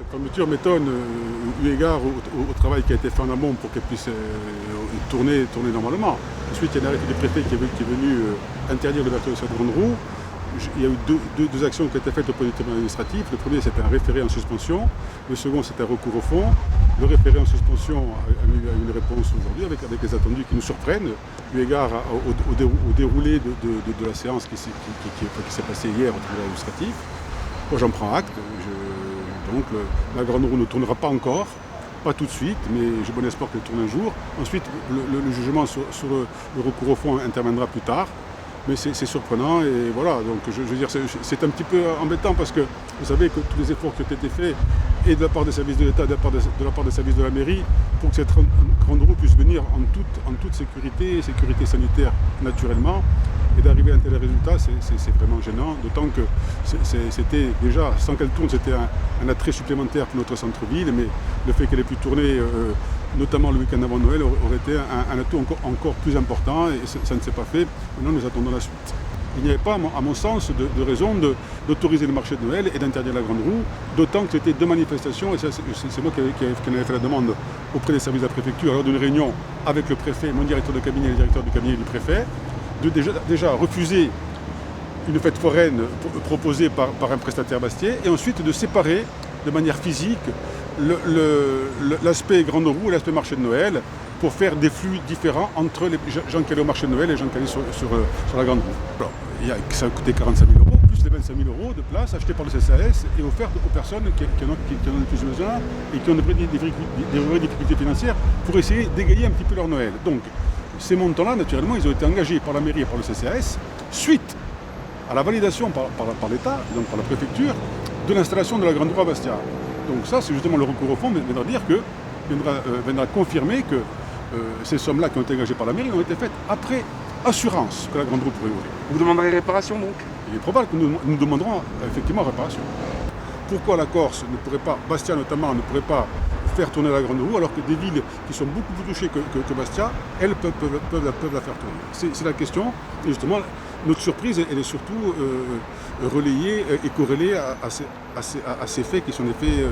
Cette fermeture m'étonne eu égard au travail qui a été fait en amont pour qu'elle puisse tourner normalement. Ensuite, il y a un arrêté du préfet qui est venu interdire l'ouverture de cette grande roue. Il y a eu deux actions qui ont été faites au point du tribunal administratif. Le premier, c'était un référé en suspension. Le second, c'était un recours au fond. Le référé en suspension a eu une réponse aujourd'hui avec les attendus qui nous surprennent, eu égard au déroulé de la séance qui s'est passée hier au tribunal administratif. Moi, j'en prends acte. Donc, la grande roue ne tournera pas encore, pas tout de suite, mais j'ai bon espoir qu'elle tourne un jour. Ensuite, le jugement sur le recours au fond interviendra plus tard. Mais c'est surprenant et voilà, donc je veux dire, c'est un petit peu embêtant parce que vous savez que tous les efforts qui ont été faits et de la part des services de l'État, de la part des services de la mairie, pour que cette grande roue puisse venir en toute sécurité sanitaire naturellement, et d'arriver à un tel résultat, c'est vraiment gênant, d'autant que c'était déjà, sans qu'elle tourne, c'était un attrait supplémentaire pour notre centre-ville, mais le fait qu'elle ait pu tourner, notamment le week-end avant Noël, aurait été un atout encore plus important, et ça ne s'est pas fait. Maintenant, nous attendons la suite. Il n'y avait pas, à mon sens, de raison d'autoriser le marché de Noël et d'interdire la grande roue, d'autant que c'était deux manifestations, et c'est moi qui en avais fait la demande auprès des services de la préfecture, lors d'une réunion avec le préfet, mon directeur de cabinet et le directeur du cabinet du préfet, de déjà refuser une fête foraine proposée par un prestataire bastier, et ensuite de séparer de manière physique l'aspect grande roue et l'aspect marché de Noël, pour faire des flux différents entre les gens qui allaient au marché de Noël et les gens qui allaient sur la grande roue. Alors, ça a coûté 45 000 €, plus les 25 000 € de places achetées par le CCAS et offertes aux personnes qui en ont le plus besoin et qui ont des vraies difficultés financières pour essayer d'égayer un petit peu leur Noël. Donc, ces montants-là, naturellement, ils ont été engagés par la mairie et par le CCAS suite à la validation par l'État, donc par la préfecture, de l'installation de la grande roue à Bastia. Donc ça, c'est justement le recours au fond viendra confirmer que ces sommes-là qui ont été engagées par la mairie ont été faites après assurance que la grande roue pourrait ouvrir. Vous demanderez réparation donc? Il est probable que nous demanderons effectivement réparation. Pourquoi la Corse ne pourrait pas, Bastia notamment, ne pourrait pas faire tourner la grande roue, alors que des villes qui sont beaucoup plus touchées que Bastia, elles peuvent la faire tourner. C'est la question, et justement, notre surprise, elle est surtout relayée et corrélée à ces faits qui sont des faits